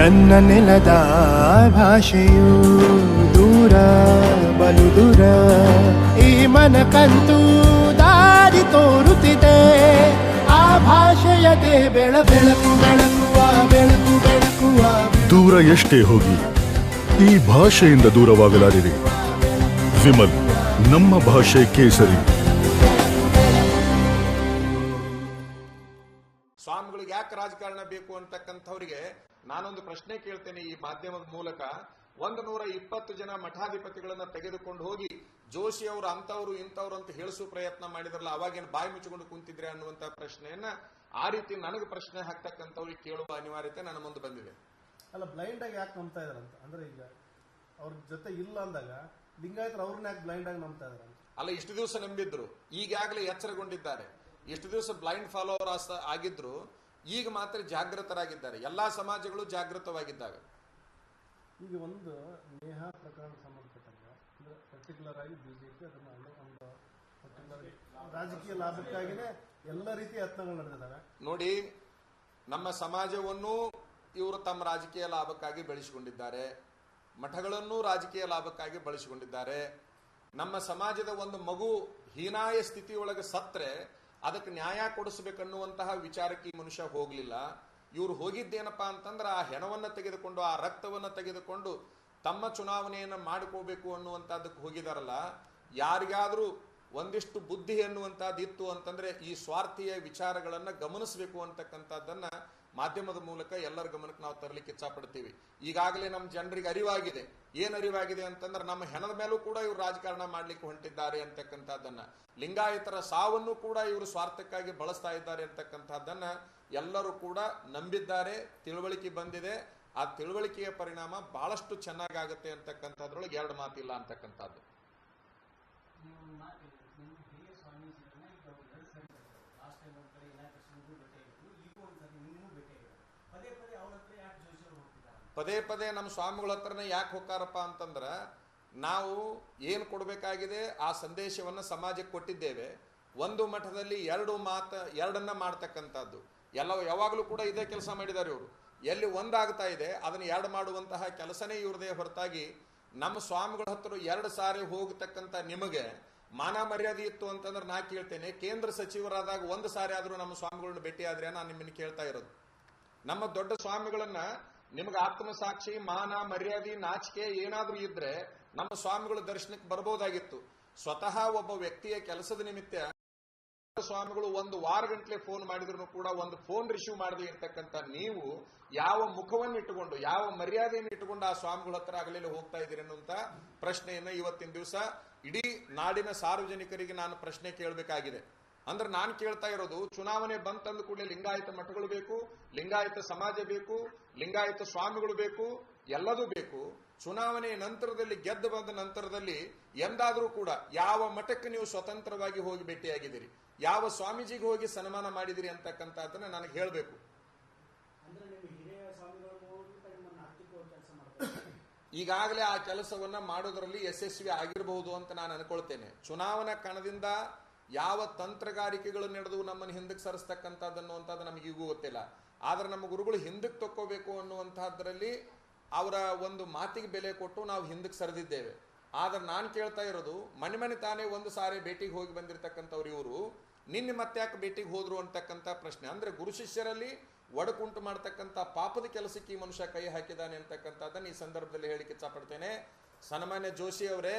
ನನ್ನ ನೆಲದ ಭಾಷೆಯು ದೂರ ಬಲು ದೂರ, ಈ ಮನಕಂತೂ ದಾರಿ ತೋರುತ್ತಿದೆ. ಆ ಭಾಷೆಯದೇ ಬೆಳಕು ಬೆಳಕುವ ಬೆಳಕು ಬೆಳಕುವ. ದೂರ ಎಷ್ಟೇ ಹೋಗಿ ಈ ಭಾಷೆಯಿಂದ ದೂರವಾಗಲಾರಿರಿ. ವಿಮಲ್, ನಮ್ಮ ಭಾಷೆ ಕೇಸರಿ. ಸ್ವಾಮಿಗಳಿಗೆ ಯಾಕೆ ರಾಜಕಾರಣ ಬೇಕು ಅಂತಕ್ಕಂಥವ್ರಿಗೆ ನಾನೊಂದು ಪ್ರಶ್ನೆ ಕೇಳ್ತೇನೆ ಈ ಮಾಧ್ಯಮದ ಮೂಲಕ. 120 ಜನ ಮಠಾಧಿಪತಿಗಳನ್ನ ತೆಗೆದುಕೊಂಡು ಹೋಗಿ ಜೋಶಿ ಅವರು ಅಂತವ್ರು ಇಂಥವ್ರು ಅಂತ ಹೇಳಿಸೋ ಪ್ರಯತ್ನ ಮಾಡಿದ್ರಲ್ಲ, ಅವಾಗೇನು ಬಾಯಿ ಮುಚ್ಚಿಕೊಂಡು ಕುಂತಿದ್ರೆ ಅನ್ನುವಂತ ಪ್ರಶ್ನೆಯನ್ನ ಆ ರೀತಿ ನನಗೆ ಪ್ರಶ್ನೆ ಹಾಕ್ತಕ್ಕಂಥವ್ರಿಗೆ ಕೇಳುವ ಅನಿವಾರ್ಯತೆ ನನ್ನ ಮುಂದೆ ಬಂದಿದೆ. ಅಲ್ಲ, ಬ್ಲೈಂಡ್ ಆಗಿ ಯಾಕೆ ನಂಬ್ತಾ ಇದಾರಂತ ಅಂದ್ರೆ, ಈಗ ಅವ್ರ ಜೊತೆ ಇಲ್ಲ ಅಂದಾಗ ಲಿಂಗಾಯತರು ಅವ್ರನ್ನ ಯಾಕೆ ಬ್ಲೈಂಡ್ ಆಗಿ ನಂಬ್ತಾ ಇದಾರೆ? ಅಲ್ಲ, ಇಷ್ಟು ದಿವಸ ನಂಬಿದ್ರು, ಈಗಾಗಲೇ ಎಚ್ಚರಗೊಂಡಿದ್ದಾರೆ. ಇಷ್ಟು ದಿವಸ ಬ್ಲೈಂಡ್ ಫಾಲೋವರ್ ಆಗಿದ್ರು, ಈಗ ಮಾತ್ರ ಜಾಗೃತರಾಗಿದ್ದಾರೆ. ಎಲ್ಲಾ ಸಮಾಜಗಳು ಜಾಗೃತವಾಗಿದ್ದಾವೆ. ಈಗ ಒಂದು ನೇಹ ಪ್ರಕರಣ ಸಂಬಂಧಪಟ್ಟಂಗೆ ಅಂದ್ರೆ ಪರ್ಟಿಕ್ಯುಲರ್ ಆಗಿ ಬಿಜೆಪಿ ಅದನ್ನ ಒಂದು ಪರ್ಟಿಕ್ಯುಲರ್ ರಾಜಕೀಯ ಲಾಭಕ್ಕಾಗಿನೇ ಎಲ್ಲ ರೀತಿಯ ಯತ್ನಗಳು ನಡೆದಿದ್ದಾವೆ. ನೋಡಿ, ನಮ್ಮ ಸಮಾಜವನ್ನು ಇವರು ತಮ್ಮ ರಾಜಕೀಯ ಲಾಭಕ್ಕಾಗಿ ಬೆಳೆಸಿಕೊಂಡಿದ್ದಾರೆ, ಮಠಗಳನ್ನು ರಾಜಕೀಯ ಲಾಭಕ್ಕಾಗಿ ಬಳಸಿಕೊಂಡಿದ್ದಾರೆ. ನಮ್ಮ ಸಮಾಜದ ಒಂದು ಮಗು ಹೀನಾಯ ಸ್ಥಿತಿಯೊಳಗೆ ಸತ್ರೆ ಅದಕ್ಕೆ ನ್ಯಾಯ ಕೊಡಿಸಬೇಕನ್ನುವಂತಹ ವಿಚಾರಕ್ಕೆ ಈ ಮನುಷ್ಯ ಹೋಗಲಿಲ್ಲ. ಇವರು ಹೋಗಿದ್ದೇನಪ್ಪಾ ಅಂತಂದ್ರೆ ಆ ಹೆಣವನ್ನು ತೆಗೆದುಕೊಂಡು, ಆ ರಕ್ತವನ್ನು ತೆಗೆದುಕೊಂಡು ತಮ್ಮ ಚುನಾವಣೆಯನ್ನು ಮಾಡಿಕೋಬೇಕು ಅನ್ನುವಂಥದ್ದಕ್ಕೆ ಹೋಗಿದಾರಲ್ಲ. ಯಾರಿಗಾದ್ರೂ ಒಂದಿಷ್ಟು ಬುದ್ಧಿ ಎನ್ನುವಂಥದ್ದು ಇತ್ತು ಅಂತಂದ್ರೆ ಈ ಸ್ವಾರ್ಥೀಯ ವಿಚಾರಗಳನ್ನ ಗಮನಿಸಬೇಕು ಅಂತಕ್ಕಂಥದ್ದನ್ನ ಮಾಧ್ಯಮದ ಮೂಲಕ ಎಲ್ಲರ ಗಮನಕ್ಕೆ ನಾವು ತರಲಿಕ್ಕೆ ಇಚ್ಛಪಡ್ತೀವಿ. ಈಗಾಗಲೇ ನಮ್ಮ ಜನರಿಗೆ ಅರಿವಾಗಿದೆ. ಏನ್ ಅರಿವಾಗಿದೆ ಅಂತಂದ್ರೆ ನಮ್ಮ ಹೆಣದ ಮೇಲೂ ಕೂಡ ಇವರು ರಾಜಕಾರಣ ಮಾಡ್ಲಿಕ್ಕೆ ಹೊಂಟಿದ್ದಾರೆ ಅಂತಕ್ಕಂಥದ್ದನ್ನ, ಲಿಂಗಾಯತರ ಸಾವನ್ನು ಕೂಡ ಇವರು ಸ್ವಾರ್ಥಕ್ಕಾಗಿ ಬಳಸ್ತಾ ಇದ್ದಾರೆ ಅಂತಕ್ಕಂಥದ್ದನ್ನ ಎಲ್ಲರೂ ಕೂಡ ನಂಬಿದ್ದಾರೆ. ತಿಳುವಳಿಕೆ ಬಂದಿದೆ. ಆ ತಿಳುವಳಿಕೆಯ ಪರಿಣಾಮ ಬಹಳಷ್ಟು ಚೆನ್ನಾಗಾಗುತ್ತೆ ಅಂತಕ್ಕಂಥದ್ರೊಳಗೆ ಎರಡು ಮಾತಿಲ್ಲ ಅಂತಕ್ಕಂಥದ್ದು. ಪದೇ ಪದೇ ನಮ್ಮ ಸ್ವಾಮಿಗಳ ಹತ್ರನೇ ಯಾಕೆ ಹೋಗ್ತಾರಪ್ಪ ಅಂತಂದ್ರೆ, ನಾವು ಏನು ಕೊಡಬೇಕಾಗಿದೆ ಆ ಸಂದೇಶವನ್ನು ಸಮಾಜಕ್ಕೆ ಕೊಟ್ಟಿದ್ದೇವೆ. ಒಂದು ಮಠದಲ್ಲಿ ಎರಡನ್ನ ಮಾಡ್ತಕ್ಕಂಥದ್ದು ಯಾವಾಗಲೂ ಕೂಡ ಇದೇ ಕೆಲಸ ಮಾಡಿದ್ದಾರೆ ಇವರು. ಎಲ್ಲಿ ಒಂದಾಗ್ತಾ ಇದೆ ಅದನ್ನು ಎರಡು ಮಾಡುವಂತಹ ಕೆಲಸನೇ ಇವ್ರದೇ ಹೊರತಾಗಿ ನಮ್ಮ ಸ್ವಾಮಿಗಳ ಹತ್ರ 2 ಸಾರಿ ಹೋಗತಕ್ಕಂಥ ನಿಮಗೆ ಮಾನ ಮರ್ಯಾದೆ ಇತ್ತು ಅಂತಂದ್ರೆ ನಾ ಕೇಳ್ತೇನೆ, ಕೇಂದ್ರ ಸಚಿವರಾದಾಗ 1 ಸಾರಿ ಆದ್ರೂ ನಮ್ಮ ಸ್ವಾಮಿಗಳನ್ನ ಭೇಟಿ ಆದ್ರೆ ನಾನು ನಿಮ್ಮನ್ನು ಕೇಳ್ತಾ ಇರೋದು. ನಮ್ಮ ದೊಡ್ಡ ಸ್ವಾಮಿಗಳನ್ನ ನಿಮ್ಗೆ ಆತ್ಮಸಾಕ್ಷಿ, ಮಾನ ಮರ್ಯಾದೆ, ನಾಚಿಕೆ ಏನಾದ್ರೂ ಇದ್ರೆ ನಮ್ಮ ಸ್ವಾಮಿಗಳು ದರ್ಶನಕ್ಕೆ ಬರ್ಬೋದಾಗಿತ್ತು. ಸ್ವತಃ ಒಬ್ಬ ವ್ಯಕ್ತಿಯ ಕೆಲಸದ ನಿಮಿತ್ತ ಸ್ವಾಮಿಗಳು 1 ವಾರ ಗಂಟ್ಲೆ ಫೋನ್ ಮಾಡಿದ್ರು ಕೂಡ ಒಂದು ಫೋನ್ ರಿಸೀವ್ ಮಾಡದೇ ಇರ್ತಕ್ಕಂಥ ನೀವು ಯಾವ ಮುಖವನ್ನು ಇಟ್ಟುಕೊಂಡು, ಯಾವ ಮರ್ಯಾದೆಯನ್ನು ಇಟ್ಟುಕೊಂಡು ಆ ಸ್ವಾಮಿಗಳ ಹತ್ರ ಆಗಲೇ ಹೋಗ್ತಾ ಇದ್ದೀರಿ ಅನ್ನುವಂತ ಪ್ರಶ್ನೆಯನ್ನ ಇವತ್ತಿನ ದಿವಸ ಇಡೀ ನಾಡಿನ ಸಾರ್ವಜನಿಕರಿಗೆ ನಾನು ಪ್ರಶ್ನೆ ಕೇಳಬೇಕಾಗಿದೆ. ಅಂದ್ರೆ ನಾನು ಕೇಳ್ತಾ ಇರೋದು, ಚುನಾವಣೆ ಬಂತಂದ ಕೂಡಲೇ ಲಿಂಗಾಯತ ಮಠಗಳು ಬೇಕು, ಲಿಂಗಾಯತ ಸಮಾಜ ಬೇಕು, ಲಿಂಗಾಯತ ಸ್ವಾಮಿಗಳು ಬೇಕು, ಎಲ್ಲದೂ ಬೇಕು. ಚುನಾವಣೆ ನಂತರದಲ್ಲಿ ಗೆದ್ದು ಬಂದ ನಂತರದಲ್ಲಿ ಎಂದಾದ್ರೂ ಕೂಡ ಯಾವ ಮಠಕ್ಕೆ ನೀವು ಸ್ವತಂತ್ರವಾಗಿ ಹೋಗಿ ಭೇಟಿಯಾಗಿದ್ದೀರಿ, ಯಾವ ಸ್ವಾಮೀಜಿಗೆ ಹೋಗಿ ಸನ್ಮಾನ ಮಾಡಿದಿರಿ ಅಂತಕ್ಕಂಥದ್ದನ್ನ ನನಗೆ ಹೇಳಬೇಕು. ಈಗಾಗಲೇ ಆ ಕೆಲಸವನ್ನ ಮಾಡೋದ್ರಲ್ಲಿ ಯಶಸ್ವಿ ಆಗಿರಬಹುದು ಅಂತ ನಾನು ಅನ್ಕೊಳ್ತೇನೆ. ಚುನಾವಣಾ ಕಣದಿಂದ ಯಾವ ತಂತ್ರಗಾರಿಕೆಗಳು ನಡೆದು ನಮ್ಮನ್ನು ಹಿಂದಕ್ಕೆ ಸರಿಸ್ತಕ್ಕಂಥದ್ದನ್ನುವಂಥದ್ದು ನಮಗೆ ಈಗೂ ಗೊತ್ತಿಲ್ಲ. ಆದ್ರೆ ನಮ್ಮ ಗುರುಗಳು ಹಿಂದಕ್ಕೆ ತಕ್ಕೋಬೇಕು ಅನ್ನುವಂಥದ್ರಲ್ಲಿ ಅವರ ಒಂದು ಮಾತಿಗೆ ಬೆಲೆ ಕೊಟ್ಟು ನಾವು ಹಿಂದಕ್ಕೆ ಸರಿದಿದ್ದೇವೆ. ಆದ್ರೆ ನಾನು ಕೇಳ್ತಾ ಇರೋದು, ಮನೆ ತಾನೇ 1 ಸಾರಿ ಭೇಟಿಗೆ ಹೋಗಿ ಬಂದಿರತಕ್ಕಂಥವ್ರು ಇವರು ನಿನ್ನೆ ಮತ್ತೆ ಯಾಕೆ ಭೇಟಿಗೆ ಹೋದ್ರು ಅಂತಕ್ಕಂಥ ಪ್ರಶ್ನೆ. ಅಂದ್ರೆ ಗುರು ಶಿಷ್ಯರಲ್ಲಿ ಒಡಕುಂಟು ಮಾಡ್ತಕ್ಕಂಥ ಪಾಪದ ಕೆಲಸಕ್ಕೆ ಈ ಮನುಷ್ಯ ಕೈ ಹಾಕಿದ್ದಾನೆ ಅಂತಕ್ಕಂಥದ್ದನ್ನು ಈ ಸಂದರ್ಭದಲ್ಲಿ ಹೇಳಿಕ್ಕೆ ಇಚ್ಛಪಡ್ತೇನೆ. ಸನ್ಮಾನ್ಯ ಜೋಶಿ ಅವರೇ,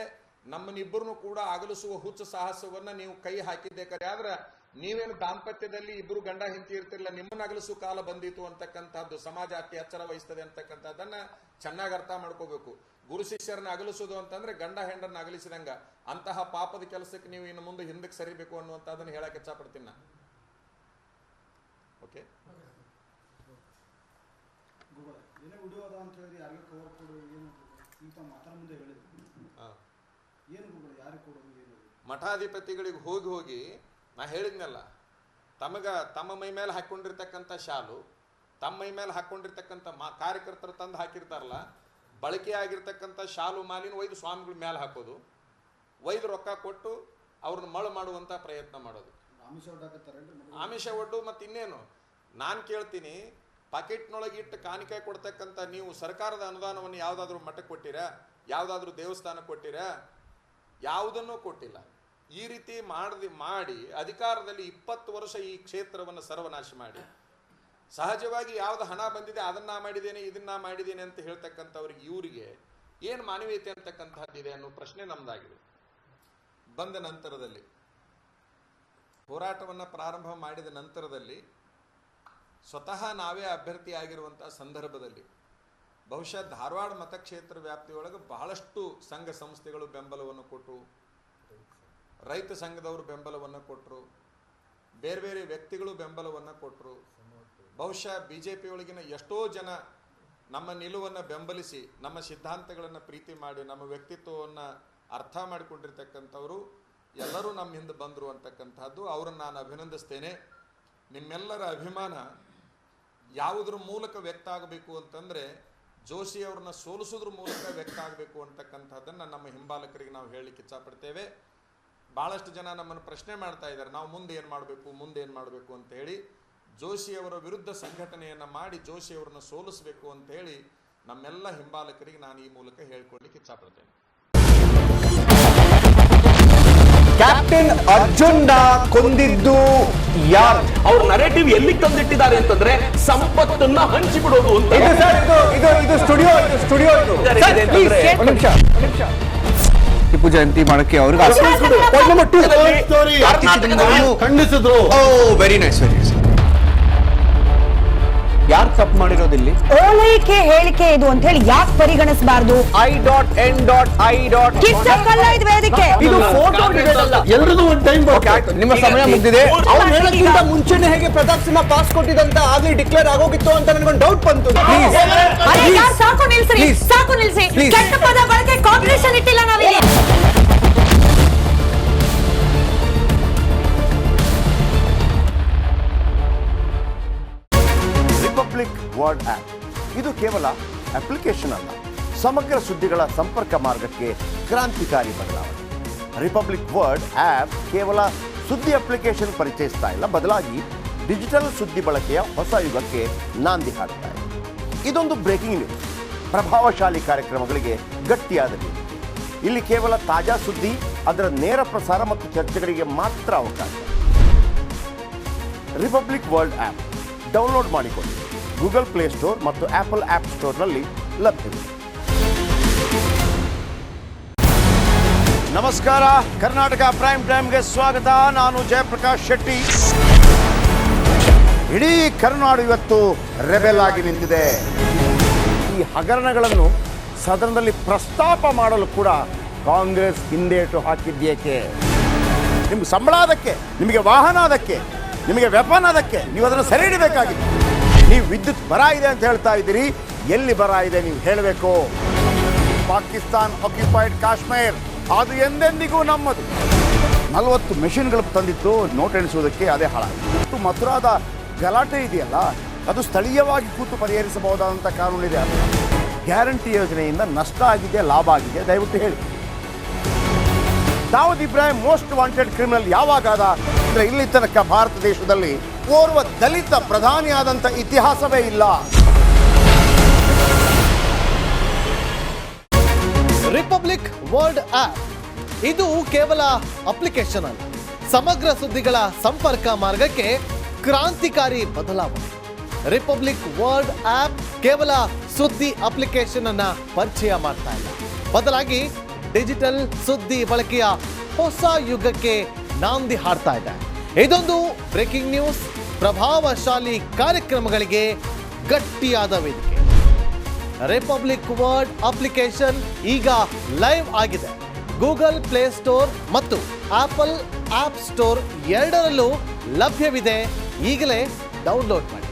ನಮ್ಮನ್ನಿಬ್ಬರನ್ನು ಕೂಡ ಅಗಲಿಸುವ ಹುಚ್ಚು ಸಾಹಸವನ್ನ ನೀವು ಕೈ ಹಾಕಿದ್ದೇಕರೆ, ಆದ್ರೆ ನೀವೇನು ದಾಂಪತ್ಯದಲ್ಲಿ ಇಬ್ಬರು ಗಂಡ ಹೆಂಡತಿ ಇರ್ತಿರ್ಲಿಲ್ಲ, ನಿಮ್ಮನ್ನ ಅಗಲಿಸುವ ಕಾಲ ಬಂದಿತ್ತು ಅಂತಕ್ಕಂಥದ್ದು ಸಮಾಜ ಅತಿ ಎಚ್ಚರ ವಹಿಸ್ತದೆ ಅಂತಕ್ಕಂಥದ್ದನ್ನ ಚೆನ್ನಾಗಿ ಅರ್ಥ ಮಾಡ್ಕೋಬೇಕು. ಗುರು ಶಿಷ್ಯರನ್ನ ಅಗಲಿಸುವುದು ಅಂತಂದ್ರೆ ಗಂಡ ಹೆಂಡರನ್ನ ಅಗಲಿಸಿದಂಗ. ಅಂತಹ ಪಾಪದ ಕೆಲಸಕ್ಕೆ ನೀವು ಇನ್ನು ಮುಂದೆ ಹಿಂದಕ್ಕೆ ಸರಿಬೇಕು ಅನ್ನುವಂಥದ್ದನ್ನು ಹೇಳಕ್ಕೆ ಇಚ್ಛಪಡ್ತೀನಿ ನಾನು. ಓಕೆ, ಮಠಾಧಿಪತಿಗಳಿಗೆ ಹೋಗಿ ನಾ ಹೇಳಿದ್ನಲ್ಲ, ತಮ್ಮ ಮೈ ಮೇಲೆ ಹಾಕೊಂಡಿರ್ತಕ್ಕಂಥ ಶಾಲು, ತಮ್ಮ ಮೈ ಮೇಲೆ ಹಾಕೊಂಡಿರ್ತಕ್ಕಂಥ ಕಾರ್ಯಕರ್ತರು ತಂದು ಹಾಕಿರ್ತಾರಲ್ಲ, ಬಳಕೆ ಆಗಿರ್ತಕ್ಕಂಥ ಶಾಲು ಮಾಲಿನ ಒಯ್ದು ಸ್ವಾಮಿಗಳ ಮೇಲೆ ಹಾಕೋದು, ಒಯ್ದು ರೊಕ್ಕ ಕೊಟ್ಟು ಅವ್ರನ್ನ ಮಳು ಮಾಡುವಂತ ಪ್ರಯತ್ನ ಮಾಡೋದು, ಆಮಿಷ ಒಡ್ಡು. ಮತ್ತೆ ಇನ್ನೇನು ನಾನು ಕೇಳ್ತೀನಿ, ಪಾಕೆಟ್ನೊಳಗೆ ಇಟ್ಟು ಕಾಣಿಕೆ ಕೊಡ್ತಕ್ಕಂಥ ನೀವು ಸರ್ಕಾರದ ಅನುದಾನವನ್ನು ಯಾವುದಾದ್ರೂ ಮಠಕ್ಕೆ ಕೊಟ್ಟಿರಾ, ಯಾವುದಾದ್ರೂ ದೇವಸ್ಥಾನ ಕೊಟ್ಟಿರಾ? ಯಾವುದನ್ನೂ ಕೊಟ್ಟಿಲ್ಲ. ಈ ರೀತಿ ಮಾಡಿ ಅಧಿಕಾರದಲ್ಲಿ 20 ವರ್ಷ ಈ ಕ್ಷೇತ್ರವನ್ನು ಸರ್ವನಾಶ ಮಾಡಿ, ಸಹಜವಾಗಿ ಯಾವ್ದು ಹಣ ಬಂದಿದೆ ಅದನ್ನ ಮಾಡಿದ್ದೇನೆ ಇದನ್ನ ಮಾಡಿದ್ದೇನೆ ಅಂತ ಹೇಳ್ತಕ್ಕಂಥವ್ರಿಗೆ ಇವರಿಗೆ ಏನು ಮಾನವೀಯತೆ ಅಂತಕ್ಕಂಥದ್ದಿದೆ ಅನ್ನೋ ಪ್ರಶ್ನೆ ನಮ್ದಾಗಿದೆ. ಬಂದ ನಂತರದಲ್ಲಿ ಹೋರಾಟವನ್ನು ಪ್ರಾರಂಭ ಮಾಡಿದ ನಂತರದಲ್ಲಿ ಸ್ವತಃ ನಾವೇ ಅಭ್ಯರ್ಥಿ ಆಗಿರುವಂಥ ಸಂದರ್ಭದಲ್ಲಿ ಬಹುಶಃ ಧಾರವಾಡ ಮತಕ್ಷೇತ್ರ ವ್ಯಾಪ್ತಿಯೊಳಗೆ ಬಹಳಷ್ಟು ಸಂಘ ಸಂಸ್ಥೆಗಳು ಬೆಂಬಲವನ್ನು ಕೊಟ್ಟು, ರೈತ ಸಂಘದವರು ಬೆಂಬಲವನ್ನು ಕೊಟ್ಟರು, ಬೇರೆ ಬೇರೆ ವ್ಯಕ್ತಿಗಳು ಬೆಂಬಲವನ್ನು ಕೊಟ್ಟರು. ಬಹುಶಃ BJP ಒಳಗಿನ ಎಷ್ಟೋ ಜನ ನಮ್ಮ ನಿಲುವನ್ನು ಬೆಂಬಲಿಸಿ, ನಮ್ಮ ಸಿದ್ಧಾಂತಗಳನ್ನು ಪ್ರೀತಿ ಮಾಡಿ, ನಮ್ಮ ವ್ಯಕ್ತಿತ್ವವನ್ನು ಅರ್ಥ ಮಾಡಿಕೊಂಡಿರ್ತಕ್ಕಂಥವರು ಎಲ್ಲರೂ ನಮ್ಮ ಹಿಂದೆ ಬಂದರು ಅಂತಕ್ಕಂಥದ್ದು ಅವರನ್ನು ನಾನು ಅಭಿನಂದಿಸ್ತೇನೆ. ನಿಮ್ಮೆಲ್ಲರ ಅಭಿಮಾನ ಯಾವುದ್ರ ಮೂಲಕ ವ್ಯಕ್ತ ಆಗಬೇಕು ಅಂತಂದರೆ ಜೋಶಿ ಅವ್ರನ್ನ ಸೋಲಿಸೋದ್ರ ಮೂಲಕ ವ್ಯಕ್ತ ಆಗಬೇಕು ಅಂತಕ್ಕಂಥದ್ದನ್ನು ನಮ್ಮ ಹಿಂಬಾಲಕರಿಗೆ ನಾವು ಹೇಳಲಿಕ್ಕೆ ಇಚ್ಛಪಡ್ತೇವೆ. ಭಾಳಷ್ಟು ಜನ ನಮ್ಮನ್ನು ಪ್ರಶ್ನೆ ಮಾಡ್ತಾ ಇದ್ದಾರೆ, ನಾವು ಮುಂದೆ ಏನು ಮಾಡಬೇಕು ಅಂತ ಹೇಳಿ. ಜೋಶಿಯವರ ವಿರುದ್ಧ ಸಂಘಟನೆಯನ್ನು ಮಾಡಿ ಜೋಶಿಯವರನ್ನು ಸೋಲಿಸಬೇಕು ಅಂತ ಹೇಳಿ ನಮ್ಮೆಲ್ಲ ಹಿಂಬಾಲಕರಿಗೆ ನಾನು ಈ ಮೂಲಕ ಹೇಳ್ಕೊಡ್ಲಿಕ್ಕೆ ಇಚ್ಛಪಡ್ತೇನೆ. ಕ್ಯಾಪ್ಟನ್ ಅರ್ಜುನ್ ಕೊಂದಿದ್ದು ಯಾರು? ಅವ್ರ ನರೇಟಿವ್ ಎಲ್ಲಿ ತಂದಿಟ್ಟಿದ್ದಾರೆ ಅಂತಂದ್ರೆ ಸಂಪತ್ತನ್ನ ಹಂಚಿಬಿಡೋದು ಅಂತ. ಇದು ಸ್ಟುಡಿಯೋ ಟಿಪ್ಪು ಜಯಂತಿ ಮಾಡಕ್ಕೆ ಅವ್ರಿಗೆ ಖಂಡಿಸಿದ್ರು. Very nice. ಯಾರು ತಪ್ಪು ಮಾಡಿರೋದಿಲ್ಲಿ? ಓಲೈಕೆ ಹೇಳಿಕೆ ಇದು ಅಂತ ಹೇಳಿ ಯಾಕೆ ಪರಿಗಣಿಸಬಾರದು? ವೇದಿಕೆ ಇದು ಫೋಟೋ ಎಲ್ಲರದು ಒಂದು ಟೈಮ್. ನಿಮ್ಮ ಸಮಯ ಮುಗಿದಿದೆ. ಅವ್ರು ಹೇಳಕ್ಕಿಂತ ಮುಂಚೆನೆ ಹೇಗೆ ಪ್ರತಾಪ್ ಸಿಂಹ ಪಾಸ್ ಕೊಟ್ಟಿದಂತ ಆಗ್ಲಿ ಡಿಕ್ಲೇರ್ ಆಗೋಗಿತ್ತು ಅಂತ ನನಗೊಂದು ಡೌಟ್ ಬಂತು. ಸಾಕು ನಿಲ್ಸಿ. ಕೆಟ್ಟ ಪದ ಬಳಕೆ ಕಾಂಪಿಟೇಷನ್ ಇಟ್ಟಿಲ್ಲ ನಾವಿಲ್ಲಿ. ರಿಪಬ್ಲಿಕ್ ವರ್ಡ್ ಆಪ್ ಇದು ಕೇವಲ ಅಪ್ಲಿಕೇಶನ್ ಅಲ್ಲ, ಸಮಗ್ರ ಸುದ್ದಿಗಳ ಸಂಪರ್ಕ ಮಾರ್ಗಕ್ಕೆ ಕ್ರಾಂತಿಕಾರಿ ಬದಲಾವಣೆ. ರಿಪಬ್ಲಿಕ್ ವರ್ಡ್ ಆಪ್ ಕೇವಲ ಸುದ್ದಿ ಅಪ್ಲಿಕೇಶನ್ ಪರಿಚಯಿಸ್ತಾ ಇಲ್ಲ, ಬದಲಾಗಿ ಡಿಜಿಟಲ್ ಸುದ್ದಿ ಬಳಕೆಯ ಹೊಸ ಯುಗಕ್ಕೆ ನಾಂದಿ ಹಾಡ್ತಾ ಇದೆ. ಇದೊಂದು ಬ್ರೇಕಿಂಗ್ ನ್ಯೂಸ್, ಪ್ರಭಾವಶಾಲಿ ಕಾರ್ಯಕ್ರಮಗಳಿಗೆ ಗಟ್ಟಿಯಾದ ನ್ಯೂಸ್. ಇಲ್ಲಿ ಕೇವಲ ತಾಜಾ ಸುದ್ದಿ, ಅದರ ನೇರ ಪ್ರಸಾರ ಮತ್ತು ಚರ್ಚೆಗಳಿಗೆ ಮಾತ್ರ ಅವಕಾಶ. ರಿಪಬ್ಲಿಕ್ ವರ್ಲ್ಡ್ ಆಪ್ ಡೌನ್ಲೋಡ್ ಮಾಡಿಕೊಳ್ಳಿ. ಗೂಗಲ್ ಪ್ಲೇಸ್ಟೋರ್ ಮತ್ತು ಆಪಲ್ ಆಪ್ ಸ್ಟೋರ್ನಲ್ಲಿ ಲಭ್ಯವಿದೆ. ನಮಸ್ಕಾರ, ಕರ್ನಾಟಕ ಪ್ರೈಮ್ ಟೈಮ್ಗೆ ಸ್ವಾಗತ. ನಾನು ಜಯಪ್ರಕಾಶ್ ಶೆಟ್ಟಿ. ಇಡೀ ಕರ್ನಾಡು ಇವತ್ತು ರೆಬೆಲ್ ಆಗಿ ನಿಂತಿದೆ. ಈ ಹಗರಣಗಳನ್ನು ಸದನದಲ್ಲಿ ಪ್ರಸ್ತಾಪ ಮಾಡಲು ಕೂಡ ಕಾಂಗ್ರೆಸ್ ಹಿಂದೇಟು ಹಾಕಿದ್ದೇಕೆ? ನಿಮ್ಗೆ ಸಂಬಳ ಅದಕ್ಕೆ, ನಿಮಗೆ ವಾಹನ ಅದಕ್ಕೆ, ನಿಮಗೆ ವೆಪನ್ ಅದಕ್ಕೆ, ನೀವು ಅದನ್ನು ಸೆರೆ ಹಿಡಿಬೇಕಾಗಿತ್ತು. ನೀವು ವಿದ್ಯುತ್ ಬರ ಇದೆ ಅಂತ ಹೇಳ್ತಾ ಇದ್ದೀರಿ, ಎಲ್ಲಿ ಬರ ಇದೆ ನೀವು ಹೇಳಬೇಕು. ಪಾಕಿಸ್ತಾನ್ ಆಕ್ಯುಪೈಡ್ ಕಾಶ್ಮೀರ್ ಅದು ಎಂದೆಂದಿಗೂ ನಮ್ಮದು. 40 ಮೆಷಿನ್ಗಳು ತಂದಿತ್ತು ನೋಟ್ ಎಣಿಸುವುದಕ್ಕೆ, ಅದೇ ಹಾಳಾಯಿತು. ಮಥುರಾದ ಗಲಾಟೆ ಇದೆಯಲ್ಲ, ಅದು ಸ್ಥಳೀಯವಾಗಿ ಕೂತು ಪರಿಹರಿಸಬಹುದಾದಂಥ ಕಾನೂನಿದೆ. ಗ್ಯಾರಂಟಿ ಯೋಜನೆಯಿಂದ ನಷ್ಟ ಆಗಿದೆ, ಲಾಭ ಆಗಿದೆ, ದಯವಿಟ್ಟು ಹೇಳಿ. Dawood Ibrahim most wanted criminal ಯಾವಾಗಾದ ಅಂದರೆ ಇಲ್ಲಿ ತನಕ ಭಾರತ ದೇಶದಲ್ಲಿ ಓರ್ವ ದಲಿತ ಪ್ರಧಾನಿಯಾದಂಥ ಇತಿಹಾಸವೇ ಇಲ್ಲ. ರಿಪಬ್ಲಿಕ್ ವರ್ಲ್ಡ್ ಆಪ್ ಇದು ಕೇವಲ ಅಪ್ಲಿಕೇಶನ್ ಅಲ್ಲ, ಸಮಗ್ರ ಸುದ್ದಿಗಳ ಸಂಪರ್ಕ ಮಾರ್ಗಕ್ಕೆ ಕ್ರಾಂತಿಕಾರಿ ಬದಲಾವಣೆ. ರಿಪಬ್ಲಿಕ್ ವರ್ಲ್ಡ್ ಆಪ್ ಕೇವಲ ಸುದ್ದಿ ಅಪ್ಲಿಕೇಶನ್ ಅನ್ನ ಪರಿಚಯ ಮಾಡ್ತಾ ಇಲ್ಲ, ಬದಲಾಗಿ ಡಿಜಿಟಲ್ ಸುದ್ದಿ ಬಳಕೆಯ ಹೊಸ ಯುಗಕ್ಕೆ ನಾಂದಿ ಹಾಡ್ತಾ ಇದೆ. ಇದೊಂದು ಬ್ರೇಕಿಂಗ್ ನ್ಯೂಸ್, ಪ್ರಭಾವಶಾಲಿ ಕಾರ್ಯಕ್ರಮಗಳಿಗೆ ಗಟ್ಟಿಯಾದ ವೇದಿಕೆ. ರಿಪಬ್ಲಿಕ್ ವರ್ಲ್ಡ್ ಅಪ್ಲಿಕೇಶನ್ ಈಗ ಲೈವ್ ಆಗಿದೆ. ಗೂಗಲ್ ಪ್ಲೇಸ್ಟೋರ್ ಮತ್ತು ಆಪಲ್ ಆಪ್ ಸ್ಟೋರ್ ಎರಡರಲ್ಲೂ ಲಭ್ಯವಿದೆ. ಈಗಲೇ ಡೌನ್ಲೋಡ್ ಮಾಡಿ.